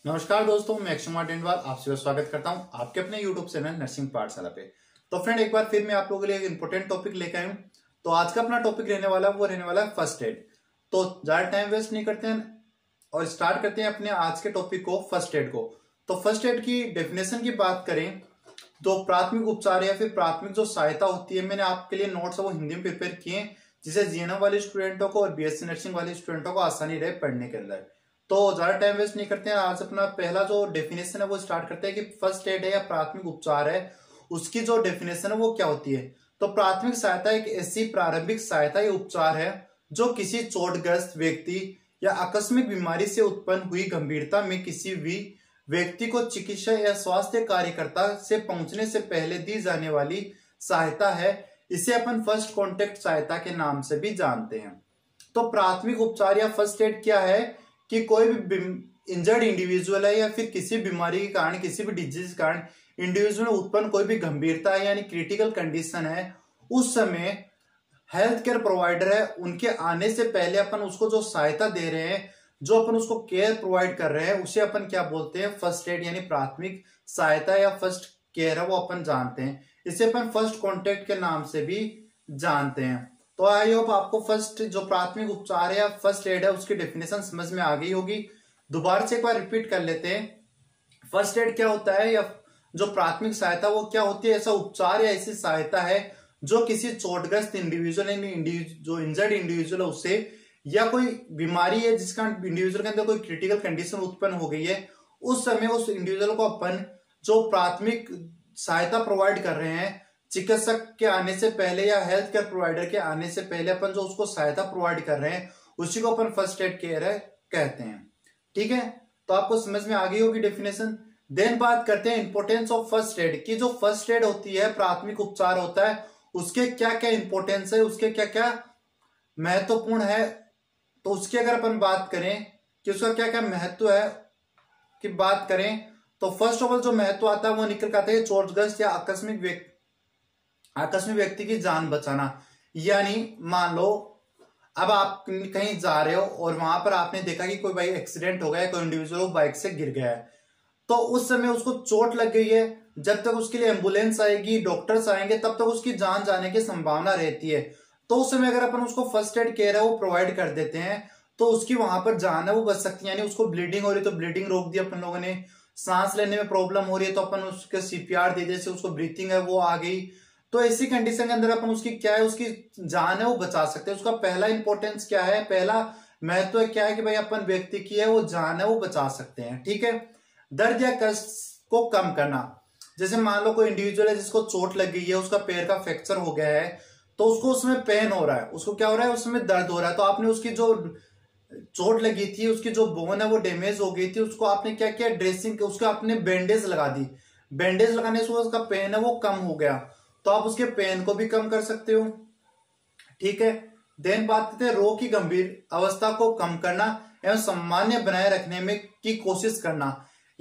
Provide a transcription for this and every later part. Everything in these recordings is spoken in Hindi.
नमस्कार दोस्तों, मैं अक्षय डेंडवाल आप सभी का स्वागत करता हूं आपके अपने यूट्यूब चैनल नर्सिंग पाठशाला पे। तो फ्रेंड, एक बार फिर मैं आप लोगों के लिए एक इंपॉर्टेंट टॉपिक लेकर आया हूं। तो आज का अपना टॉपिक रहने वाला है फर्स्ट एड। तो ज्यादा टाइम वेस्ट नहीं करते हैं और स्टार्ट करते हैं अपने आज के टॉपिक को, फर्स्ट एड को। तो फर्स्ट एड की डेफिनेशन की बात करें तो प्राथमिक उपचार या फिर प्राथमिक जो सहायता होती है, मैंने आपके लिए नोट्स वो हिंदी में प्रिपेयर किए जिससे जीएनएम वाले स्टूडेंटों को और बीएससी नर्सिंग वाले स्टूडेंटों को आसानी रहे पढ़ने के अंदर। तो ज्यादा टाइम वेस्ट नहीं करते हैं, आज अपना पहला जो डेफिनेशन है वो स्टार्ट करते हैं कि फर्स्ट एड है या प्राथमिक उपचार है, उसकी जो डेफिनेशन है वो क्या होती है। तो प्राथमिक सहायता एक ऐसी प्रारंभिक सहायता या उपचार है जो किसी चोटग्रस्त व्यक्ति या आकस्मिक बीमारी से उत्पन्न हुई गंभीरता में किसी भी व्यक्ति को चिकित्सा या स्वास्थ्य कार्यकर्ता से पहुंचने से पहले दी जाने वाली सहायता है। इसे अपन फर्स्ट कॉन्टेक्ट सहायता के नाम से भी जानते हैं। तो प्राथमिक उपचार या फर्स्ट एड क्या है कि कोई भी इंजर्ड इंडिविजुअल है या फिर किसी बीमारी के कारण, किसी भी डिजीज के कारण इंडिविजुअल में उत्पन्न कोई भी गंभीरता है यानी क्रिटिकल कंडीशन है, उस समय हेल्थ केयर प्रोवाइडर है उनके आने से पहले अपन उसको जो सहायता दे रहे हैं, जो अपन उसको केयर प्रोवाइड कर रहे हैं, उसे अपन क्या बोलते हैं, फर्स्ट एड यानी प्राथमिक सहायता या फर्स्ट केयर है वो अपन जानते हैं। इसे अपन फर्स्ट कॉन्टेक्ट के नाम से भी जानते हैं। तो आई होप आपको फर्स्ट जो प्राथमिक उपचार है या फर्स्ट एड है उसकी डेफिनेशन समझ में आ गई होगी। दोबारा से एक बार रिपीट कर लेते हैं, फर्स्ट एड क्या होता है या जो प्राथमिक सहायता वो क्या होती है। ऐसा उपचार या ऐसी सहायता है जो किसी चोटग्रस्त इंडिविजुअल जो इंजर्ड इंडिविजुअल है उससे, या कोई बीमारी है जिसका इंडिविजुअल के अंदर कोई क्रिटिकल कंडीशन उत्पन्न हो गई है, उस समय उस इंडिविजुअल को अपन जो प्राथमिक सहायता प्रोवाइड कर रहे हैं, चिकित्सक के आने से पहले या हेल्थ केयर प्रोवाइडर के आने से पहले अपन जो उसको सहायता प्रोवाइड कर रहे हैं उसी को अपन फर्स्ट एड केयर है कहते हैं। ठीक है, तो आपको समझ में आ गई होगी डेफिनेशन। देन बात करते हैं इंपोर्टेंस ऑफ फर्स्ट एड की। जो फर्स्ट एड होती है, प्राथमिक उपचार होता है, उसके क्या क्या इंपोर्टेंस है, उसके क्या क्या महत्वपूर्ण है। तो उसकी अगर अपन बात करें कि उसका क्या क्या महत्व है की बात करें तो फर्स्ट ऑफ ऑल जो महत्व आता है वो निकल कर आता है चोटग्रस्त या आकस्मिक व्यक्ति की जान बचाना। यानी मान लो अब आप कहीं जा रहे हो और वहां पर आपने देखा कि कोई भाई एक्सीडेंट हो गया है, कोई इंडिविजुअल बाइक से गिर गया है, तो उस समय उसको चोट लग गई है, जब तक उसके लिए एम्बुलेंस आएगी, डॉक्टर्स आएंगे, तब तक उसकी जान जाने की संभावना रहती है। तो उस समय अगर अपन उसको फर्स्ट एड केयर है वो प्रोवाइड कर देते हैं तो उसकी वहां पर जान है वो बच सकती है। यानी उसको ब्लीडिंग हो रही तो ब्लीडिंग रोक दी अपन लोगों ने, सांस लेने में प्रॉब्लम हो रही है तो अपन उसके सीपीआर दे जैसे उसको ब्रीथिंग है वो आ गई। तो ऐसी कंडीशन के अंदर अपन उसकी क्या है, उसकी जान है वो बचा सकते हैं। उसका पहला इंपॉर्टेंस क्या है, पहला महत्व क्या है कि भाई अपन व्यक्ति की है वो जान है वो बचा सकते हैं। ठीक है, दर्द या कष्ट को कम करना। जैसे मान लो कोई इंडिविजुअल है जिसको चोट लग गई है, उसका पैर का फ्रैक्चर हो गया है, तो उसको उसमें पेन हो रहा है, उसको क्या हो रहा है, उसमें दर्द हो रहा है। तो आपने उसकी जो चोट लगी थी, उसकी जो बोन है वो डैमेज हो गई थी, उसको आपने क्या किया, ड्रेसिंग, उसको आपने बैंडेज लगा दी। बैंडेज लगाने से उसका पेन है वो कम हो गया, तो आप उसके पेन को भी कम कर सकते हो। ठीक है, देन बात करते हैं रोग की गंभीर अवस्था को कम करना एवं सामान्य बनाए रखने में की कोशिश करना।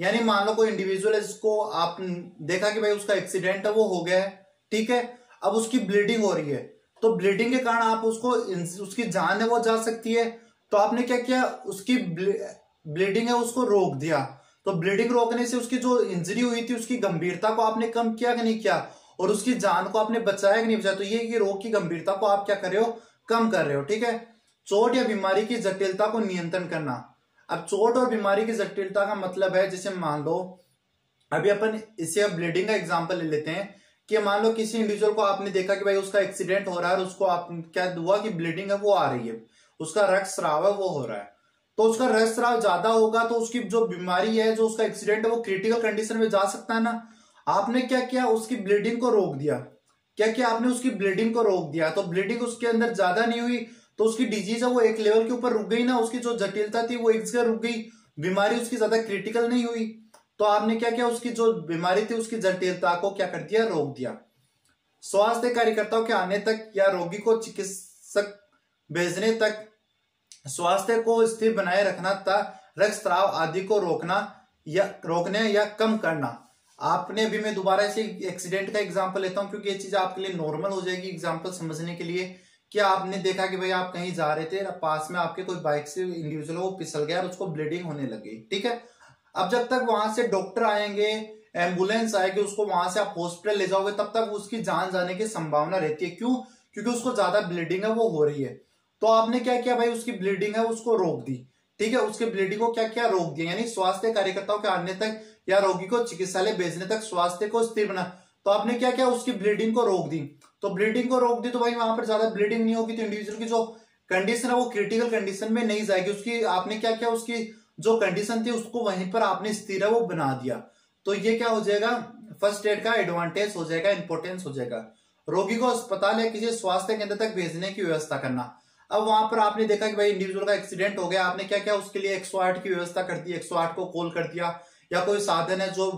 यानी मान लो कोई इंडिविजुअल है जिसको आप देखा कि भाई उसका एक्सीडेंट है वो हो गया है, ठीक है, अब उसकी ब्लीडिंग हो रही है, तो ब्लीडिंग के कारण आप उसको उसकी जान है वो जा सकती है। तो आपने क्या किया, उसकी ब्लीडिंग है उसको रोक दिया। तो ब्लीडिंग रोकने से उसकी जो इंजरी हुई थी उसकी गंभीरता को आपने कम किया कि नहीं किया, और उसकी जान को आपने बचाया कि नहीं बचाया। तो ये कि रोग की गंभीरता को आप क्या कर रहे हो, कम कर रहे हो। ठीक है, चोट या बीमारी की जटिलता को नियंत्रण करना। अब चोट और बीमारी की जटिलता का मतलब है, जैसे मान लो अभी अपन इसे ब्लीडिंग का एग्जांपल ले लेते हैं कि मान लो किसी इंडिविजुअल को आपने देखा कि भाई उसका एक्सीडेंट हो रहा है और उसको आप क्या हुआ कि ब्लीडिंग है वो आ रही है, उसका रक्तस्राव है वो हो रहा है। तो उसका रक्तस्राव ज्यादा होगा तो उसकी जो बीमारी है, जो उसका एक्सीडेंट है वो क्रिटिकल कंडीशन में जा सकता है ना। आपने क्या किया, उसकी ब्लीडिंग को रोक दिया। क्या किया आपने, उसकी ब्लीडिंग को रोक दिया। तो ब्लीडिंग उसके अंदर ज्यादा नहीं हुई तो उसकी डिजीज है वो एक लेवल के ऊपर रुक गई ना, उसकी जो जटिलता थी वो एक जगह रुक गई, बीमारी उसकी ज्यादा क्रिटिकल नहीं हुई। तो आपने क्या किया, उसकी जो बीमारी थी उसकी जटिलता को क्या कर दिया, रोक दिया। स्वास्थ्य कार्यकर्ताओं के आने तक या रोगी को चिकित्सक भेजने तक स्वास्थ्य को स्थिर बनाए रखना तथा रक्तस्राव आदि को रोकने या कम करना। आपने भी, मैं दोबारा से एक्सीडेंट का एग्जांपल लेता हूं क्योंकि ये चीज आपके लिए नॉर्मल हो जाएगी एग्जांपल समझने के लिए। क्या आपने देखा कि भाई आप कहीं जा रहे थे, पास में आपके कोई बाइक से इंडिविजुअल वो फिसल गया और उसको ब्लीडिंग होने लगी, ठीक है। अब जब तक वहां से डॉक्टर आएंगे, एम्बुलेंस आएगी, उसको वहां से आप हॉस्पिटल ले जाओगे, तब तक उसकी जान जाने की संभावना रहती है। क्यों? क्योंकि उसको ज्यादा ब्लीडिंग है वो हो रही है। तो आपने क्या किया भाई, उसकी ब्लीडिंग है उसको रोक दी, ठीक है, उसके ब्लीडिंग को क्या किया, रोक दिया। यानी स्वास्थ्य कार्यकर्ताओं के आने तक या रोगी को चिकित्सालय भेजने तक स्वास्थ्य को स्थिर बना। तो आपने क्या किया, उसकी ब्लीडिंग को रोक दी। तो ब्लीडिंग को रोक दी तो भाई वहां पर ज्यादा ब्लीडिंग नहीं होगी, तो इंडिविजुअल की जो कंडीशन है वो क्रिटिकल कंडीशन में नहीं जाएगी। उसकी आपने क्या किया, उसकी जो कंडीशन थी उसको वहीं पर आपने स्थिर है वो बना दिया। तो ये क्या हो जाएगा, फर्स्ट एड का एडवांटेज हो जाएगा, इंपोर्टेंस हो जाएगा। रोगी को अस्पताल या किसी स्वास्थ्य केंद्र तक भेजने की व्यवस्था करना। अब वहां पर आपने देखा कि भाई इंडिविजुअल का एक्सीडेंट हो गया, आपने क्या किया, उसके लिए 108 की व्यवस्था कर दी, 108 को कॉल कर दिया। या कोई साधन है, जो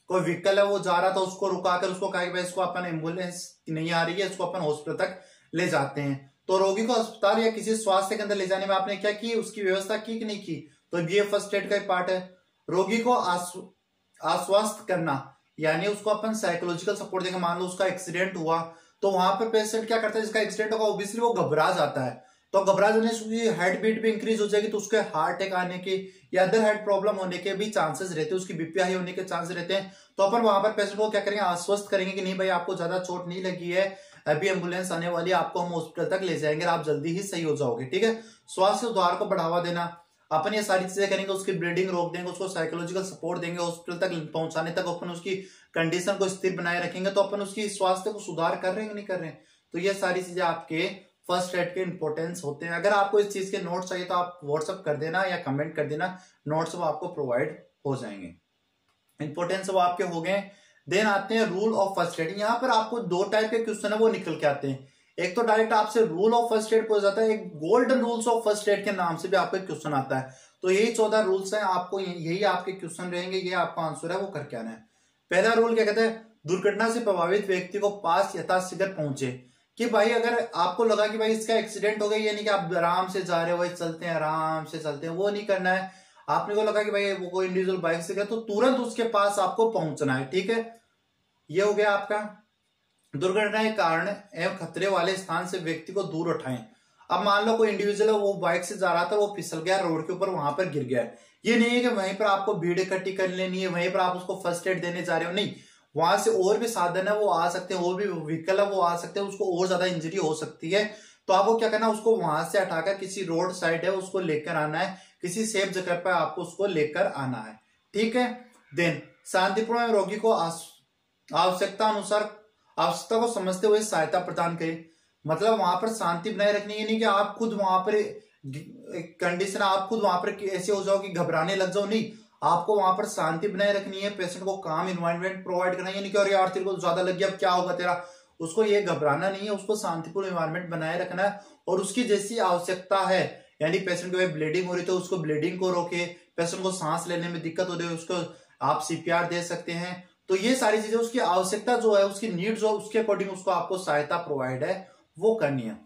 कोई व्हीकल है वो जा रहा था, उसको रुकाकर उसको कहा कि भाई इसको अपन एम्बुलेंस नहीं आ रही है, इसको अपन हॉस्पिटल तक ले जाते हैं। तो रोगी को अस्पताल या किसी स्वास्थ्य केंद्र ले जाने में आपने क्या की, उसकी व्यवस्था की कि नहीं की। तो ये फर्स्ट एड का एक पार्ट है। रोगी को आश्वस्त करना, यानी उसको अपन साइकोलॉजिकल सपोर्ट देंगे। मान लो उसका एक्सीडेंट हुआ, तो वहां पर पेशेंट क्या करता है, जिसका एक्सीडेंट होगा ऑब्वियसली वो घबरा जाता है। तो घबरा जाने से उसकी हार्ट बीट भी इंक्रीज हो जाएगी, तो उसके हार्ट अटैक आने के या अदर हार्ट प्रॉब्लम होने के भी चांसेस रहते हैं, उसकी बीपी हाई होने के चांसेस रहते हैं। तो अपन वहां पर पेशेंट को क्या करेंगे, आश्वस्त करेंगे कि नहीं भाई आपको ज्यादा चोट नहीं लगी है, अभी एम्बुलेंस आने वाली है, आपको हम हॉस्पिटल तक ले जाएंगे, आप जल्दी ही सही हो जाओगे, ठीक है। स्वास्थ्य सुधार को बढ़ावा देना, अपन ये सारी चीजें करेंगे, उसकी ब्लीडिंग रोक देंगे, उसको साइकोलॉजिकल सपोर्ट देंगे, हॉस्पिटल तक पहुंचाने तक अपन उसकी कंडीशन को स्थिर बनाए रखेंगे। तो अपन उसकी स्वास्थ्य को सुधार कर रहे हैं कि नहीं कर रहे हैं। तो ये सारी चीजें आपके फर्स्ट एड के इंपोर्टेंस होते हैं। अगर आपको इस चीज के नोट्स चाहिए तो आप व्हाट्सअप कर देना या कमेंट कर देना, नोट्स वो आपको प्रोवाइड हो जाएंगे। इंपोर्टेंस वो आपके हो गए। देन आते हैं रूल ऑफ फर्स्ट एड। यहाँ पर आपको दो टाइप के क्वेश्चन है वो निकल के आते हैं। एक तो डायरेक्ट आपसे रूल ऑफ फर्स्ट एड पूछा जाता है, एक golden rules of first aid के नाम से भी आपको क्वेश्चन आता है। तो यही 14 रूल्स हैं, आपको यही आपके क्वेश्चन रहेंगे, ये आपका आंसर है वो करके आना है। पहला रूल क्या कहता है, दुर्घटना से प्रभावित व्यक्ति को पास यथाशीघ्र पहुंचे। कि भाई अगर आपको लगा कि भाई इसका एक्सीडेंट हो गया, ये नहीं कि आप आराम से जा रहे हो, भाई चलते हैं आराम से चलते हैं, वो नहीं करना है। आपने को लगा कि भाई वो कोई इंडिविजुअल बाइक से गया, तो तुरंत उसके पास आपको पहुंचना है, ठीक है। ये हो गया आपका। दुर्घटना के कारण एवं खतरे वाले स्थान से व्यक्ति को दूर उठाएं। अब मान लो कोई इंडिविजुअल है, वो बाइक से जा रहा था, वो फिसल गया रोड के ऊपर, वहां पर गिर गया। ये नहीं है कि वहीं पर आपको भीड़ इकट्ठी कर लेनी है, वहीं पर आप उसको फर्स्ट एड देने जा रहे हो, नहीं। वहां से और भी साधन है वो आ सकते हैं, और भी व्हीकल है वो आ सकते हैं, उसको और ज्यादा इंजरी हो सकती है। तो आपको क्या करना है, उसको वहां से हटाकर किसी रोड साइड है उसको लेकर आना है, किसी सेफ जगह पर आपको उसको लेकर आना है, ठीक है। देन शांतिपूर्ण रोगी को आवश्यकता अनुसार आवश्यकता को समझते हुए सहायता प्रदान करें। मतलब वहां पर शांति बनाए रखनी है, नहीं कि आप खुद वहां पर कंडीशन, आप खुद वहां पर ऐसे हो जाओ कि घबराने लग जाओ, नहीं। आपको वहां पर शांति बनाए रखनी है, पेशेंट को काम इन्वायरमेंट प्रोवाइड करना है, नहीं कि अरे यार तेरे को ज्यादा लग गया अब क्या होगा तेरा। उसको ये घबराना नहीं है, उसको शांतिपूर्ण इन्वायरमेंट बनाए रखना है। और उसकी जैसी आवश्यकता है, यानी पेशेंट को ब्लीडिंग हो रही तो उसको ब्लीडिंग को रोके, पेशेंट को सांस लेने में दिक्कत हो रही है उसको आप सीपीआर दे सकते हैं। तो ये सारी चीजें उसकी आवश्यकता जो है, उसकी नीड जो, उसके अकॉर्डिंग उसको आपको सहायता प्रोवाइड है वो करनी है।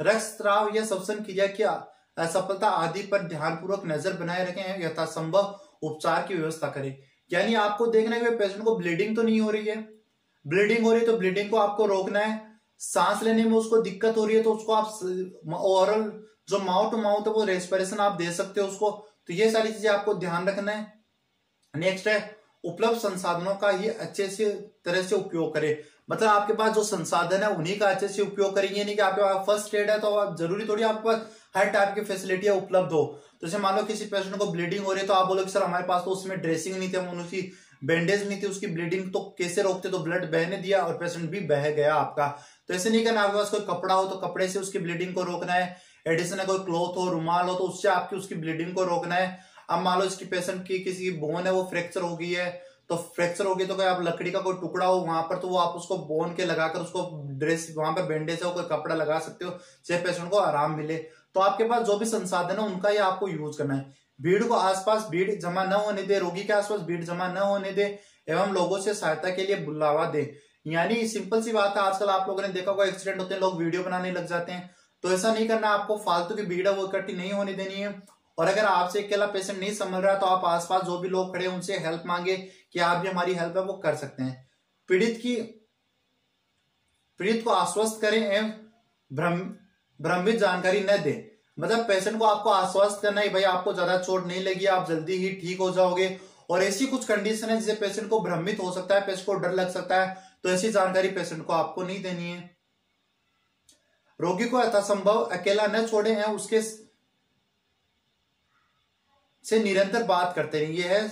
रक्तस्राव या श्वसन क्रिया की असफलता आदि पर ध्यानपूर्वक नजर बनाए रखें, यथासंभव उपचार की व्यवस्था करें। यानी आपको देखना है कि पेशेंट को ब्लीडिंग तो नहीं हो रही है, ब्लीडिंग हो रही है तो ब्लीडिंग को आपको रोकना है। सांस लेने में उसको दिक्कत हो रही है तो उसको आप ओरल जो माउथ टू माउथ है वो रेस्पिरेशन आप दे सकते हो उसको। तो ये सारी चीजें आपको ध्यान रखना है। नेक्स्ट है उपलब्ध संसाधनों का ये अच्छे से तरह से उपयोग करें। मतलब आपके पास जो संसाधन है उन्हीं का अच्छे से उपयोग करेंगे, नहीं कि आपके पास फर्स्ट एड है तो आप जरूरी थोड़ी आपके पास हर टाइप की फैसिलिटियां उपलब्ध हो। तो जैसे मान लो किसी पेशेंट को ब्लीडिंग हो रही है तो आप बोलो कि सर हमारे पास तो उसमें ड्रेसिंग नहीं थी, हम उसकी बैंडेज नहीं थी, उसकी ब्लीडिंग तो कैसे रोकते, तो ब्लड बहने दिया और पेशेंट भी बह गया आपका। तो ऐसे नहीं करना, आपके पास कोई कपड़ा हो तो कपड़े से उसकी ब्लीडिंग को रोकना है, एडिशनल कोई क्लॉथ हो, रुमाल हो तो उससे आपकी उसकी ब्लीडिंग को रोकना है। अब मान लो इसकी पेशेंट की किसी बोन है वो फ्रैक्चर हो गई है, तो फ्रैक्चर हो गई तो कोई आप लकड़ी का कोई टुकड़ा हो वहां पर, तो वो आप उसको बोन के लगाकर उसको ड्रेस वहां पर बैंडेज हो कोई कपड़ा लगा सकते हो, जिससे पेशेंट को आराम मिले। तो आपके पास जो भी संसाधन है उनका ही आपको यूज करना है। भीड़ को आसपास भीड़ जमा न होने दे, रोगी के आसपास भीड़ जमा न होने दे, एवं लोगों से सहायता के लिए बुलावा दे। यानी सिंपल सी बात है, आजकल आप लोगों ने देखा होगा एक्सीडेंट होते हैं लोग वीडियो बनाने लग जाते हैं, तो ऐसा नहीं करना, आपको फालतू की भीड़ है वो इकट्ठी नहीं होने देनी है। और अगर आपसे अकेला पेशेंट नहीं संभल रहा तो आप आसपास जो भी लोग खड़े हैं उनसे हेल्प मांगे कि आप भी हमारी हेल्प है वो कर सकते हैं। पीड़ित को आश्वस्त करें एवं भ्रमित जानकारी न दें। मतलब पेशेंट को आपको आश्वस्त करना है भाई आपको ज्यादा चोट नहीं लगी, आप जल्दी ही ठीक हो जाओगे, और ऐसी कुछ कंडीशन है जिससे पेशेंट को भ्रमित हो सकता है, पेशेंट को डर लग सकता है, तो ऐसी जानकारी पेशेंट को आपको नहीं देनी है। रोगी को यथासंभव अकेला न छोड़े हैं, उसके से निरंतर बात करते रहिए, है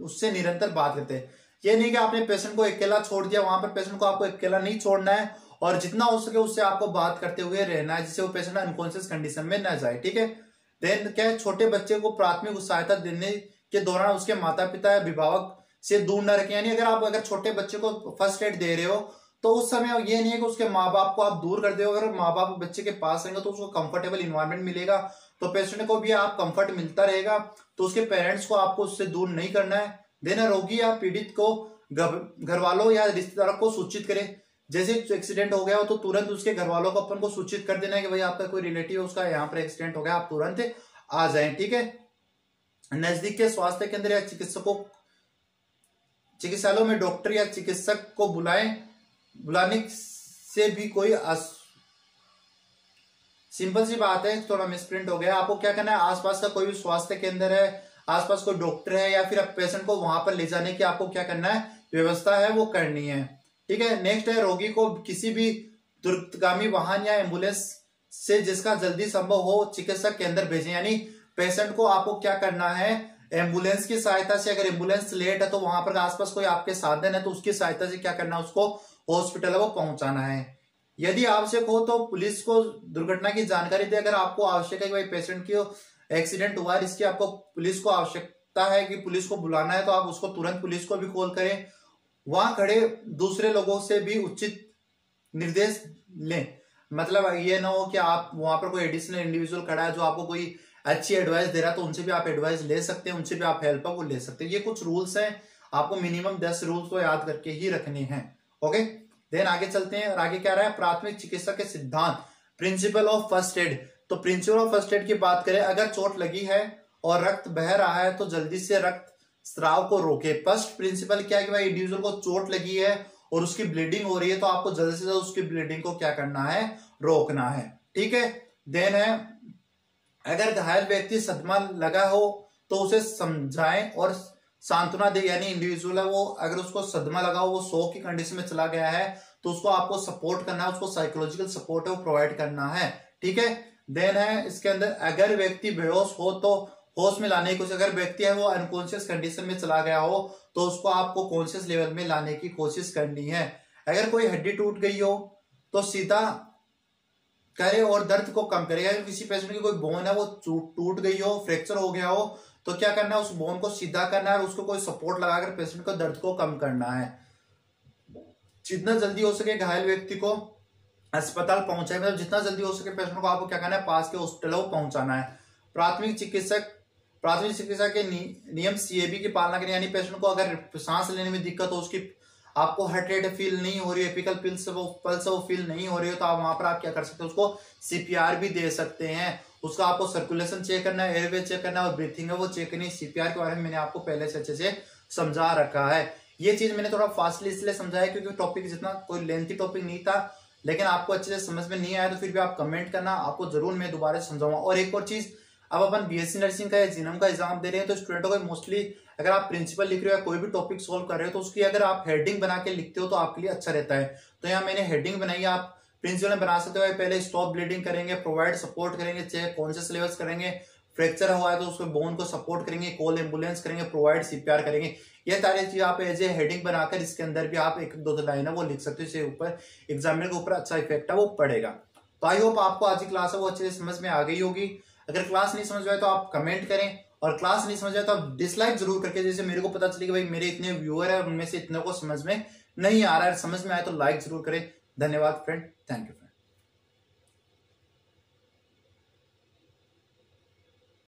उससे निरंतर बात करते हैं। ये नहीं कि आपने पेशेंट को अकेला छोड़ दिया, वहां पर पेशेंट को आपको अकेला नहीं छोड़ना है और जितना हो सके उससे आपको बात करते हुए रहना है, जिससे वो पेशेंट अनकॉन्शियस कंडीशन में न जाए। ठीक है। देन क्या है, छोटे बच्चे को प्राथमिक सहायता देने के दौरान उसके माता पिता या अभिभावक से दूर न रखें। यानी अगर छोटे बच्चे को फर्स्ट एड दे रहे हो तो उस समय ये नहीं है कि उसके माँ बाप को आप दूर कर दो। अगर माँ बाप बच्चे के पास रहेंगे तो उसको कंफर्टेबल इन्वायरमेंट मिलेगा, तो पेशेंट को भी आप कंफर्ट मिलता रहेगा, तो उसके पेरेंट्स को आपको उससे दूर नहीं करना है। देन रोगी या पीड़ित को घर वालों या रिश्तेदारों को सूचित करें। जैसे एक्सीडेंट हो गया हो तो तुरंत उसके घर वालों को अपन को सूचित कर देना है कि भाई आपका कोई रिलेटिव है, उसका यहाँ पर एक्सीडेंट हो गया, आप तुरंत आ जाएं। ठीक है। नजदीक के स्वास्थ्य केंद्र या चिकित्सालयों में डॉक्टर या चिकित्सक को बुलाने से भी कोई सिंपल सी बात है, थोड़ा मिसप्रिंट हो गया। आपको क्या करना है, आसपास का कोई भी स्वास्थ्य केंद्र है, आसपास कोई डॉक्टर है या फिर पेशेंट को वहां पर ले जाने की आपको क्या करना है, व्यवस्था है वो करनी है। ठीक है। नेक्स्ट है, रोगी को किसी भी द्रुतगामी वाहन या एम्बुलेंस से जिसका जल्दी संभव हो चिकित्सक केंद्र भेजें। यानी पेशेंट को आपको क्या करना है, एम्बुलेंस की सहायता से, अगर एम्बुलेंस लेट है तो वहां पर आसपास कोई आपके साधन है तो उसकी सहायता से क्या करना है, उसको हॉस्पिटल को पहुंचाना है। यदि आवश्यक हो तो पुलिस को दुर्घटना की जानकारी दे। अगर आपको आवश्यक है कि भाई पेशेंट की एक्सीडेंट हुआ है, इसकी आपको पुलिस को आवश्यकता है कि पुलिस को बुलाना है, तो आप उसको तुरंत पुलिस को भी कॉल करें। वहां खड़े दूसरे लोगों से भी उचित निर्देश लें। मतलब ये ना हो कि आप वहां पर कोई एडिशनल इंडिविजुअल खड़ा है जो आपको कोई अच्छी एडवाइस दे रहा है, तो उनसे भी आप एडवाइस ले सकते हैं, उनसे भी आप हेल्प को ले सकते हैं। ये कुछ रूल्स हैं, आपको मिनिमम 10 रूल्स को याद करके ही रखने हैं। ओके। देन आगे चलते हैं और आगे क्या रहा है, प्राथमिक चिकित्सा के सिद्धांत, प्रिंसिपल ऑफ फर्स्ट एड। तो प्रिंसिपल ऑफ फर्स्ट एड की बात करें, अगर चोट लगी है और रक्त बह रहा है तो जल्दी से रक्त स्राव को रोके। फर्स्ट प्रिंसिपल क्या है कि भाई इंडिविजुअल को चोट लगी है और उसकी ब्लीडिंग हो रही है तो आपको जल्द से जल्द उसकी ब्लीडिंग को क्या करना है, रोकना है। ठीक है। देन है, अगर घायल व्यक्ति सदमा लगा हो तो उसे समझाएं और सांत्वना दे। यानी इंडिविजुअल है वो, अगर उसको सदमा लगा हो, वो शॉक की कंडीशन में चला गया है तो उसको आपको सपोर्ट करना है, उसको साइकोलॉजिकल सपोर्ट है वो प्रोवाइड करना है। ठीक है। देन है इसके अंदर, अगर व्यक्ति बेहोश हो तो होश में लाने की कोशिश, अगर व्यक्ति है वो अनकॉन्शियस कंडीशन में चला गया हो तो उसको आपको कॉन्शियस लेवल में लाने की कोशिश करनी है। अगर कोई हड्डी टूट गई हो तो सीधा करे और दर्द को कम करेगा। किसी पेशेंट की कोई बोन है वो टूट गई हो, फ्रैक्चर हो गया हो, तो क्या करना है, उस बोन को सीधा करना है और उसको कोई सपोर्ट लगाकर पेशेंट को दर्द को कम करना है। जितना जल्दी हो सके घायल व्यक्ति को अस्पताल पहुंचाए, मतलब जितना जल्दी हो सके पेशेंट को आपको क्या करना है, पास के हॉस्पिटल को पहुंचाना है। प्राथमिक चिकित्सा के नियम सीएबी की पालना करें। यानी पेशेंट को अगर सांस लेने में दिक्कत हो, उसकी आपको हार्ट रेट फील नहीं हो रही है, एपिकल पल्स वो फील नहीं हो रही हो, तो आप वहां पर आप क्या कर सकते हो, उसको सीपीआर भी दे सकते हैं। उसका आपको सर्कुलेशन चेक करना है, एयरवे चेक करना है और ब्रीथिंग है वो चेक करनी है। सीपीआर के बारे में मैंने आपको पहले से अच्छे से समझा रखा है। ये चीज मैंने थोड़ा फास्टली इसलिए समझाया क्योंकि टॉपिक जितना कोई लेंथी टॉपिक नहीं था, लेकिन आपको अच्छे से समझ में नहीं आया तो फिर भी आप कमेंट करना, आपको जरूर मैं दोबारा समझाऊंगा। और एक और चीज, अब अपन बीएससी नर्सिंग का या जीएनएम का एग्जाम दे रहे हैं तो स्टूडेंटों को मोस्टली अगर आप प्रिंसिपल लिख रहे हो या कोई भी टॉपिक सोल्व कर रहे हो तो उसकी अगर आप हेडिंग बना के लिखते हो तो आपके लिए अच्छा रहता है। तो यहाँ मैंने हेडिंग बनाई, आप प्रिंसिपल में बना सकते हो। पहले स्टॉप ब्लीडिंग करेंगे, प्रोवाइड सपोर्ट करेंगे, चेक कॉन्शियस लेवल्स करेंगे, फ्रैक्चर हुआ है तो उसको बोन को सपोर्ट करेंगे, कॉल एम्बुलेंस करेंगे, प्रोवाइड सीपीआर करेंगे। ये सारी चीज आप एज ए हेडिंग बनाकर इसके अंदर भी आप एक दो लाइन है वो लिख सकते हो, इससे ऊपर एग्जामिनर के ऊपर अच्छा इफेक्ट है वो पड़ेगा। तो आई होप आपको आज की क्लास है वो अच्छे से समझ में आ गई होगी। अगर क्लास नहीं समझ आए तो आप कमेंट करें, और क्लास नहीं समझ आए तो आप डिसलाइक जरूर करके, जैसे मेरे को पता चले कि भाई मेरे इतने व्यूअर है उनमें से इतने को समझ में नहीं आ रहा है, समझ में आए तो लाइक जरूर करें। धन्यवाद फ्रेंड, थैंक यू।